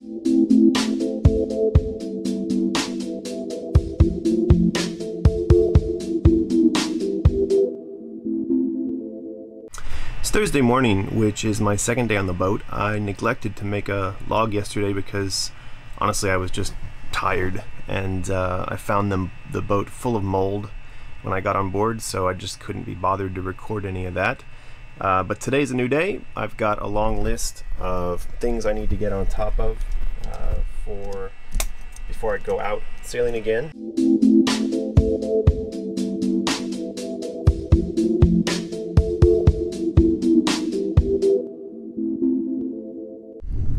It's Thursday morning, which is my second day on the boat. I neglected to make a log yesterday because honestly I was just tired, and I found the boat full of mold when I got on board, so I just couldn't be bothered to record any of that. But today's a new day. I've got a long list of things I need to get on top of before I go out sailing again.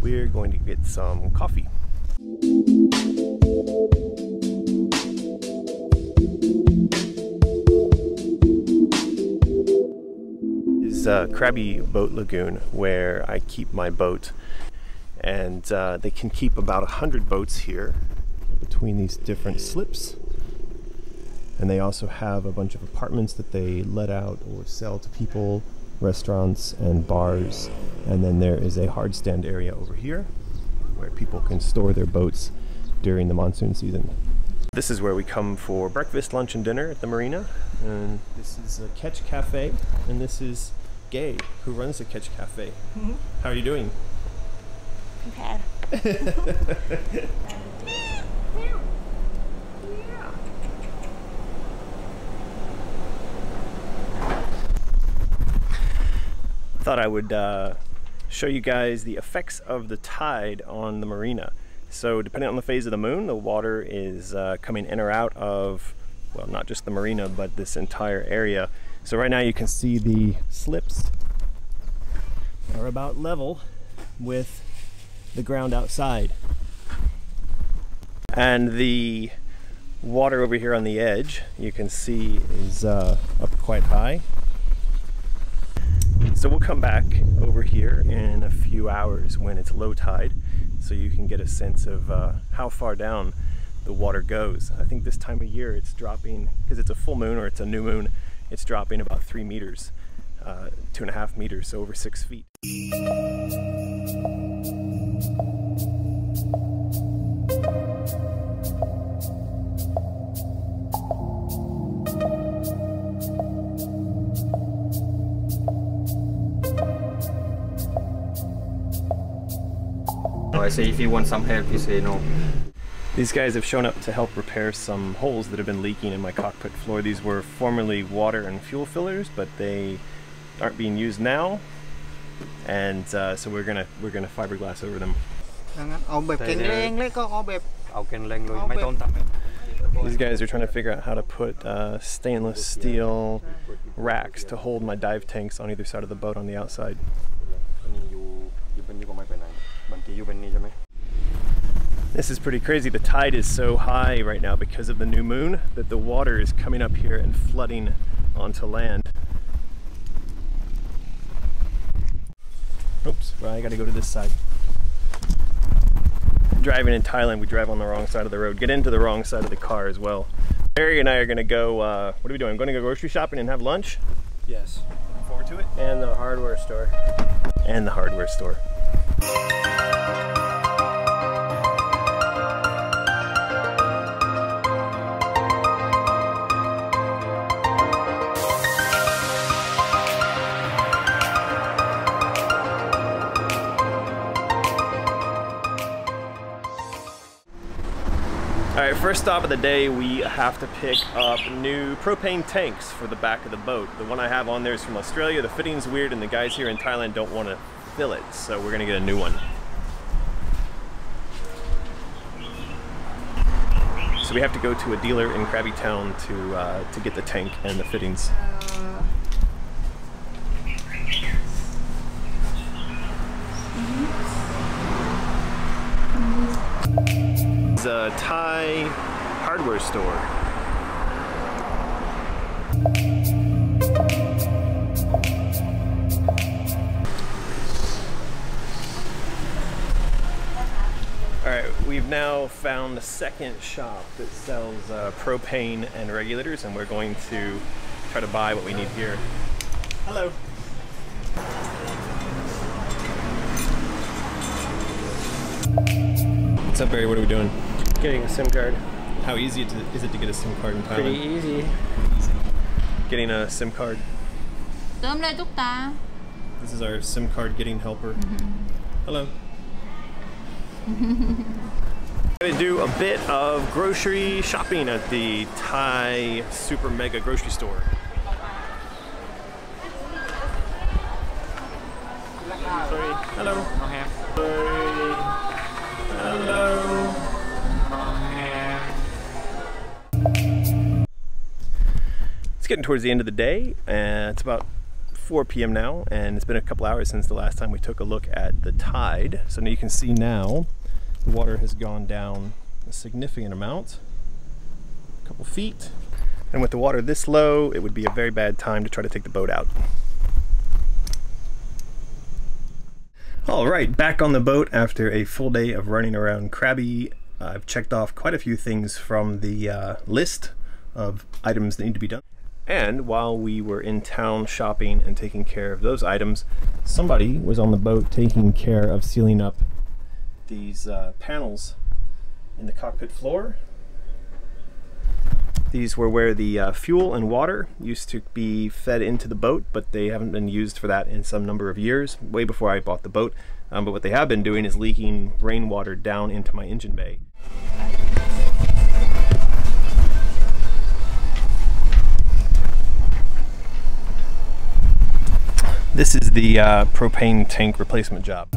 We're going to get some coffee. This is Krabi boat lagoon where I keep my boat, and they can keep about 100 boats here between these different slips, and they also have a bunch of apartments that they let out or sell to people, restaurants and bars, and then there is a hard stand area over here where people can store their boats during the monsoon season. This is where we come for breakfast, lunch and dinner at the marina, and this is a Catch Cafe, and this is Gay, who runs the Catch Cafe. Mm-hmm. How are you doing? Bad. Thought I would show you guys the effects of the tide on the marina. So depending on the phase of the moon, the water is coming in or out of, well, not just the marina, but this entire area. So right now you can see the slips are about level with the ground outside. And the water over here on the edge, you can see, is up quite high. So we'll come back over here in a few hours when it's low tide, so you can get a sense of how far down the water goes. I think this time of year it's dropping, because it's a full moon or it's a new moon, it's dropping about 3 meters, 2.5 meters, so over 6 feet. I say if you want some help, you say no. These guys have shown up to help repair some holes that have been leaking in my cockpit floor. These were formerly water and fuel fillers, but they aren't being used now, and so we're gonna fiberglass over them. These guys are trying to figure out how to put stainless steel racks to hold my dive tanks on either side of the boat on the outside. This is pretty crazy. The tide is so high right now because of the new moon that the water is coming up here and flooding onto land. Oops, well, I gotta go to this side. Driving in Thailand, we drive on the wrong side of the road, get into the wrong side of the car as well. Barry and I are gonna go, what are we doing? I'm gonna go grocery shopping and have lunch? Yes. Looking forward to it. And the hardware store. And the hardware store. Alright, first stop of the day, we have to pick up new propane tanks for the back of the boat. The one I have on there is from Australia. The fitting's weird and the guys here in Thailand don't want to fill it, so we're gonna get a new one. So we have to go to a dealer in Krabi town to get the tank and the fittings. It's a Thai hardware store. Alright, we've now found the second shop that sells propane and regulators, and we're going to try to buy what we need here. Hello. What's up, Barry? What are we doing? Getting a SIM card. How easy is it to get a SIM card in Thailand? Pretty easy. Getting a SIM card. เติมเลยตุ๊กตา This is our SIM card getting helper. Hello. I'm going to do a bit of grocery shopping at the Thai super mega grocery store. Sorry. Hello. Hello. It's getting towards the end of the day, and it's about 4 p.m. now, and it's been a couple hours since the last time we took a look at the tide. So now you can see now the water has gone down a significant amount, a couple feet. And with the water this low, it would be a very bad time to try to take the boat out. All right, back on the boat after a full day of running around Krabi. I've checked off quite a few things from the list of items that need to be done. And while we were in town shopping and taking care of those items, somebody was on the boat taking care of sealing up these panels in the cockpit floor. These were where the fuel and water used to be fed into the boat, but they haven't been used for that in some number of years, way before I bought the boat. But what they have been doing is leaking rainwater down into my engine bay. This is the propane tank replacement job.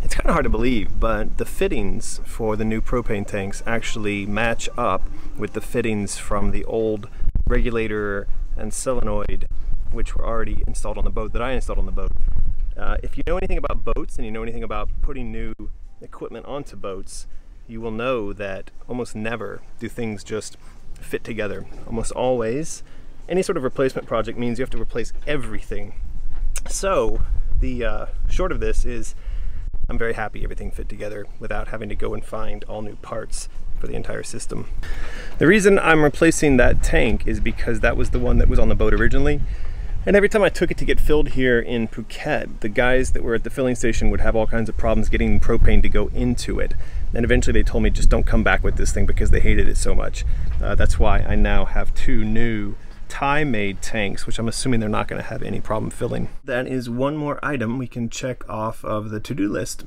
It's kind of hard to believe, but the fittings for the new propane tanks actually match up with the fittings from the old regulator and solenoid which were already installed on the boat, that I installed on the boat. If you know anything about boats and you know anything about putting new equipment onto boats, you will know that almost never do things just fit together. Almost always, any sort of replacement project means you have to replace everything. So the short of this is I'm very happy everything fit together without having to go and find all new parts for the entire system. The reason I'm replacing that tank is because that was the one that was on the boat originally. And every time I took it to get filled here in Phuket, the guys that were at the filling station would have all kinds of problems getting propane to go into it. And eventually they told me, just don't come back with this thing because they hated it so much. That's why I now have 2 new Thai-made tanks, which I'm assuming they're not going to have any problem filling. That is one more item we can check off of the to-do list.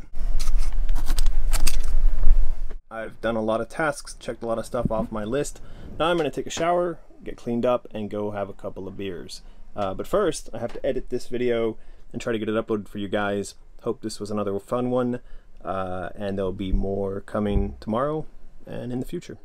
I've done a lot of tasks, checked a lot of stuff off my list. Now I'm going to take a shower, get cleaned up, and go have a couple of beers. But first, I have to edit this video and try to get it uploaded for you guys. Hope this was another fun one, and there'll be more coming tomorrow and in the future.